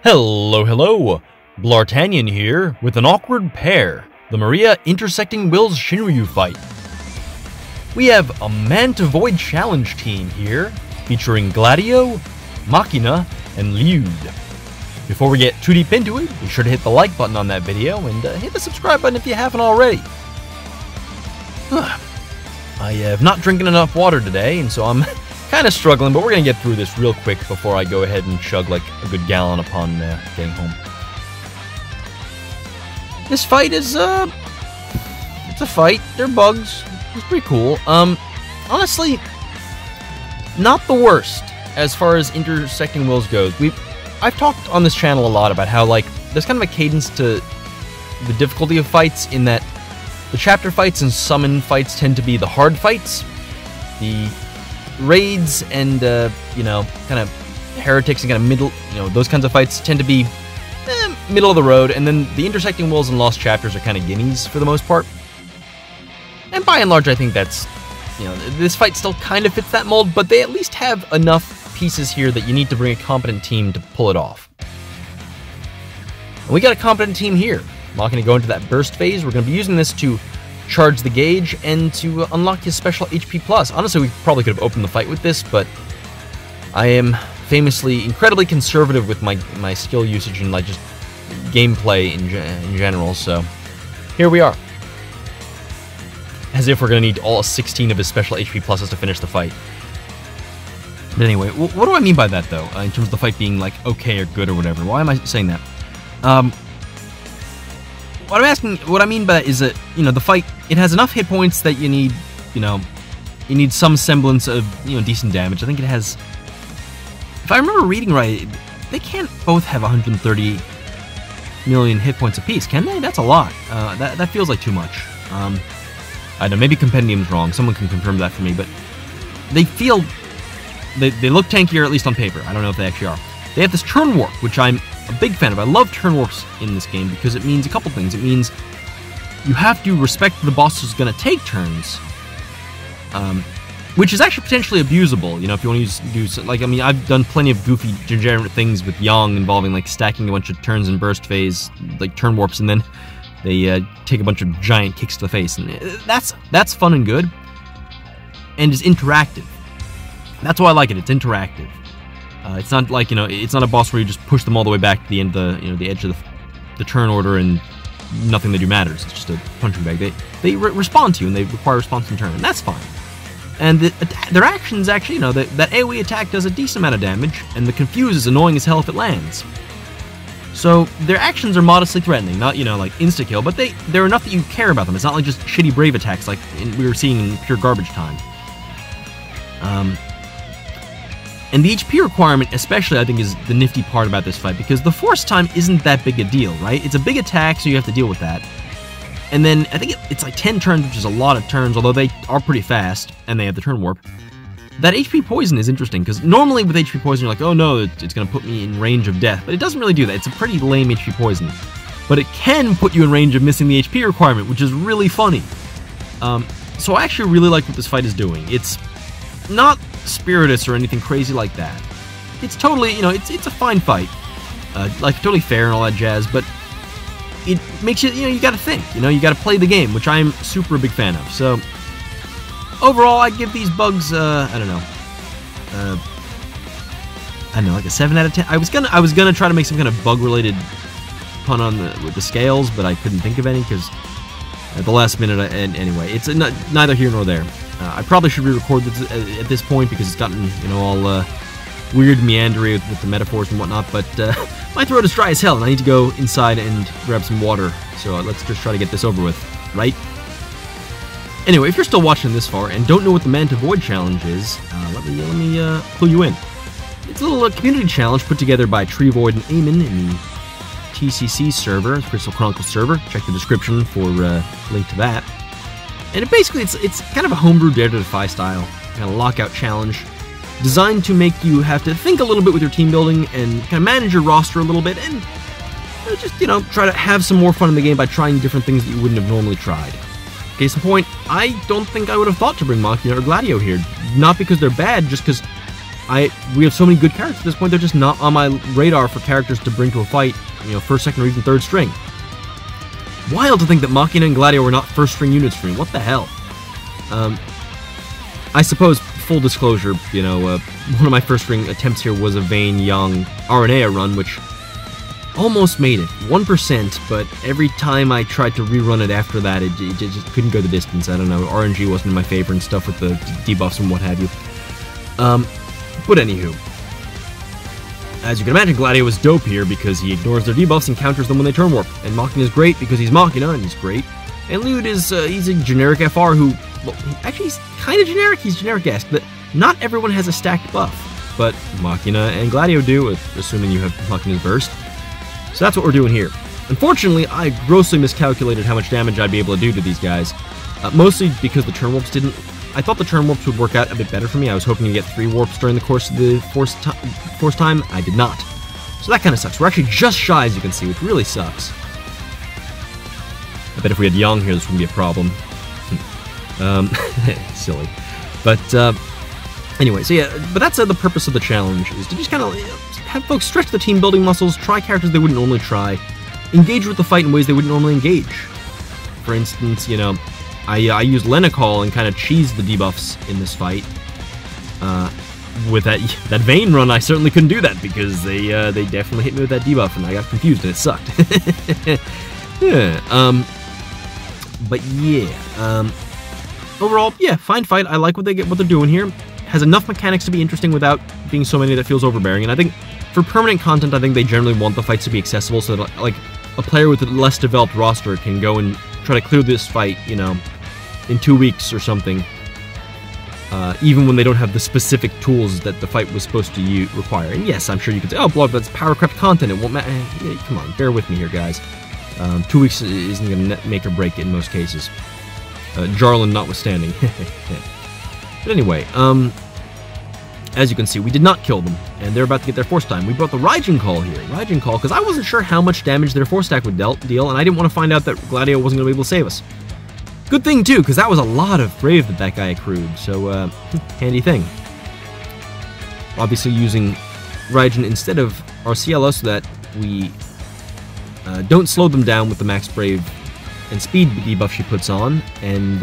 Hello, Bl'Artagnan here with an awkward pair, the Maria intersecting Will's Shinryu fight. We have a man-to-void challenge team here, featuring Gladio, Machina, and Liud. Before we get too deep into it, be sure to hit the like button on that video and hit the subscribe button if you haven't already. I have not drinking enough water today, and so I'm kind of struggling, but we're going to get through this real quick before I go ahead and chug like a good gallon upon getting home. This fight is, it's a fight. They're bugs. It's pretty cool. Honestly, not the worst as far as intersecting wills goes. I've talked on this channel a lot about how, like, there's kind of a cadence to the difficulty of fights in that the chapter fights and summon fights tend to be the hard fights. The raids and, kind of heretics and kind of middle, those kinds of fights tend to be middle of the road, and then the intersecting wills and lost chapters are kind of guineas for the most part. And by and large, I think that's, this fight still kind of fits that mold, but they at least have enough pieces here that you need to bring a competent team to pull it off. And we got a competent team here. I'm not going to go into that burst phase. We're going to be using this to charge the gauge and to unlock his special HP+. Honestly, we probably could have opened the fight with this, but I am famously incredibly conservative with my skill usage and like just gameplay in general, so here we are. As if we're going to need all 16 of his special HP+ to finish the fight. But anyway, what do I mean by that, though, in terms of the fight being, like, okay or good or whatever? Why am I saying that? What I mean by that is that, the fight, it has enough hit points that you need, you need some semblance of, decent damage. I think it has, if I remember reading right, they can't both have 130 million hit points apiece, can they? That's a lot. That feels like too much. I don't know, maybe Compendium's wrong. Someone can confirm that for me, but they feel, they look tankier, at least on paper. I don't know if they actually are. They have this turn warp, which I'm a big fan of. I love turn warps in this game because it means a couple things. It means you have to respect the boss who's going to take turns, which is actually potentially abusable, if you want to do, like, I mean, I've done plenty of goofy, degenerate things with Yang involving, like, stacking a bunch of turns in burst phase, like, turn warps, and then they take a bunch of giant kicks to the face, and that's fun and good, and is interactive. That's why I like it. It's interactive. It's not like, it's not a boss where you just push them all the way back to the end of the, the edge of the turn order and nothing they do matters. It's just a punching bag. They respond to you and they require response in turn, and that's fine. And their actions actually, that AoE attack does a decent amount of damage, and the confuse is annoying as hell if it lands. So their actions are modestly threatening, not, like insta-kill, but they're enough that you care about them. It's not like just shitty brave attacks like we were seeing in pure garbage time. And the HP requirement especially, I think, is the nifty part about this fight, because the force time isn't that big a deal, right? It's a big attack, so you have to deal with that. And then, I think it's like 10 turns, which is a lot of turns, although they are pretty fast, and they have the turn warp. That HP poison is interesting, because normally with HP poison, you're like, oh no, it's going to put me in range of death, but it doesn't really do that. It's a pretty lame HP poison. But it can put you in range of missing the HP requirement, which is really funny. So I actually really like what this fight is doing. It's not spiritus or anything crazy like that. It's totally, it's a fine fight. Like, totally fair and all that jazz, but it makes you, you gotta think, you gotta play the game, which I'm super big fan of. So, overall, I give these bugs, I don't know, like a 7 out of 10. I was gonna try to make some kind of bug-related pun with the scales, but I couldn't think of any, because at the last minute, and anyway, it's neither here nor there. I probably should re-record this at this point, because it's gotten, all weird meandering with the metaphors and whatnot, but my throat is dry as hell, and I need to go inside and grab some water, so let's just try to get this over with, right? Anyway, if you're still watching this far and don't know what the Man-to-Void challenge is, let me clue you in. It's a little community challenge put together by Treevoid and Eamon in the TCC server, Crystal Chronicles server. Check the description for a link to that. And basically, it's kind of a homebrew Dare to Defy style kind of lockout challenge, designed to make you have to think a little bit with your team building and kind of manage your roster a little bit, and just, try to have some more fun in the game by trying different things that you wouldn't have normally tried. Case in point, I don't think I would have thought to bring Machina or Gladio here. Not because they're bad, just because we have so many good characters at this point, they're just not on my radar for characters to bring to a fight, you know, first, second, or even third string. Wild to think that Machina and Gladio were not first string units for me. What the hell? I suppose, full disclosure, you know, one of my first string attempts here was a Vayne Young RNA run, which almost made it. 1%, but every time I tried to rerun it after that, it just couldn't go the distance. I don't know, RNG wasn't in my favor and stuff with the debuffs and what have you. But anywho, as you can imagine, Gladio is dope here because he ignores their debuffs and counters them when they turn warp. And Machina is great because he's Machina and he's great. And Lude is, he's a generic FR who, well, actually he's kind of generic, he's generic-esque, but not everyone has a stacked buff. But Machina and Gladio do, assuming you have Machina's burst. So that's what we're doing here. Unfortunately, I grossly miscalculated how much damage I'd be able to do to these guys. Mostly because the turn warps didn't... I thought the turn warps would work out a bit better for me. I was hoping to get 3 warps during the course of the force time. I did not. So that kind of sucks. We're actually just shy, as you can see, which really sucks. I bet if we had Yang here, this wouldn't be a problem. Silly. But, anyway, so yeah, but that's the purpose of the challenge, is to just kind of have folks stretch the team building muscles, try characters they wouldn't normally try, engage with the fight in ways they wouldn't normally engage. For instance, you know, I used Lenacall and kind of cheesed the debuffs in this fight. With that Vayne run, I certainly couldn't do that because they definitely hit me with that debuff and I got confused and it sucked. Yeah, but yeah, overall, yeah, fine fight. I like what they're doing here. Has enough mechanics to be interesting without being so many that feels overbearing. And I think for permanent content, I think they generally want the fights to be accessible so that like a player with a less developed roster can go and try to clear this fight, you know, in 2 weeks or something. Even when they don't have the specific tools that the fight was supposed to require. And yes, I'm sure you could say, oh, Blood, that's power crept content. It won't matter. Come on, bear with me here, guys. 2 weeks isn't going to make or break it in most cases. Jarlin notwithstanding. But anyway, as you can see, we did not kill them, and they're about to get their force time. We brought the Raijin Call here. Raijin Call, because I wasn't sure how much damage their force stack would deal, and I didn't want to find out that Gladio wasn't going to be able to save us. Good thing, too, because that was a lot of brave that guy accrued, so, handy thing. Obviously using Raijin instead of Arciela so that we don't slow them down with the max brave and speed debuff she puts on, and,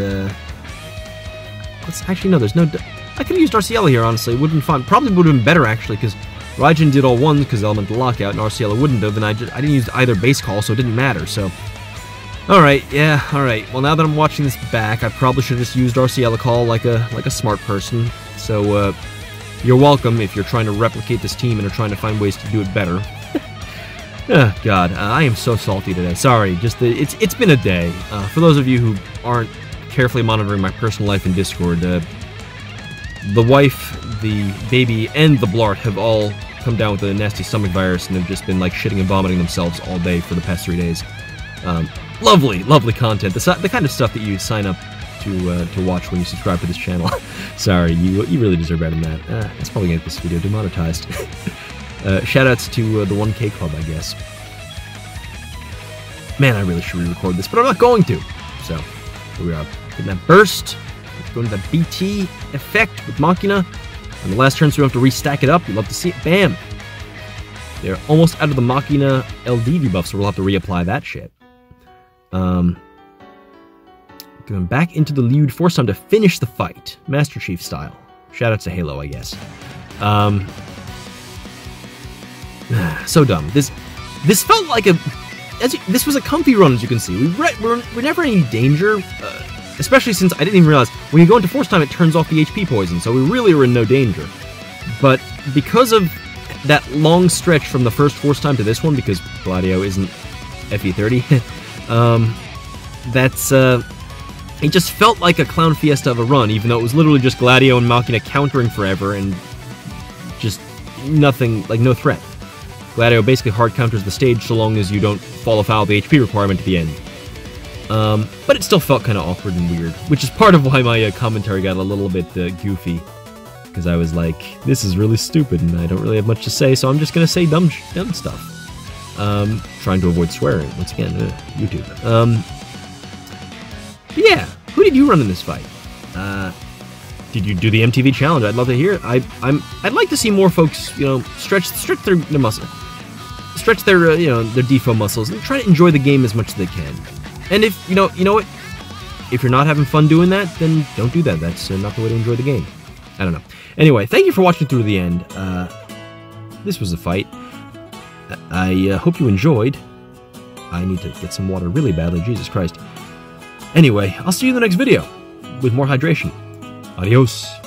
let's actually, no, there's no... I could have used Arciela here, honestly. It would have been fun. Probably would have been better, actually, because Raijin did all ones because Elemental Lockout, and Arciela wouldn't have, and I didn't use either base call, so it didn't matter, so... Alright, yeah, alright. Well, now that I'm watching this back, I probably should have just used Arciela Call like a smart person. So, you're welcome if you're trying to replicate this team and are trying to find ways to do it better. Oh, God, I am so salty today. Sorry, just it's been a day. For those of you who aren't carefully monitoring my personal life in Discord, the wife, the baby, and the Bl'Art have all come down with a nasty stomach virus and have just been, like, shitting and vomiting themselves all day for the past 3 days. Lovely, lovely content. The kind of stuff that you sign up to watch when you subscribe to this channel. Sorry, you really deserve better than that. That's probably gonna get this video demonetized. Shoutouts to the 1K Club, I guess. Man, I really should re-record this, but I'm not going to. So, here we are. Getting that burst. Let's go into that BT effect with Machina. On the last turn, so we don't have to restack it up. You'd love to see it. Bam! They're almost out of the Machina LD debuff, so we'll have to reapply that shit. Going back into the Lude force time to finish the fight. Master Chief style. Shoutouts to Halo, I guess. So dumb. This felt like this was a comfy run, as you can see. We're never in any danger, especially since I didn't even realize when you go into force time, it turns off the HP poison, so we really were in no danger. But because of that long stretch from the first force time to this one, because Gladio isn't FE30, it just felt like a clown fiesta of a run, even though it was literally just Gladio and Machina countering forever and just nothing, like no threat. Gladio basically hard counters the stage so long as you don't fall afoul of the HP requirement at the end. But it still felt kind of awkward and weird, which is part of why my commentary got a little bit goofy. Because I was like, this is really stupid and I don't really have much to say, so I'm just going to say dumb stuff. Trying to avoid swearing, once again, YouTube. But yeah, who did you run in this fight? Did you do the MtV challenge? I'd love to hear. I'd like to see more folks, you know, stretch their muscle, stretch their their DFO muscles, and try to enjoy the game as much as they can. And if you know what, if you're not having fun doing that, then don't do that. That's not the way to enjoy the game. I don't know. Anyway, thank you for watching through the end. This was a fight. I hope you enjoyed. I need to get some water really badly. Jesus Christ. Anyway, I'll see you in the next video with more hydration. Adios.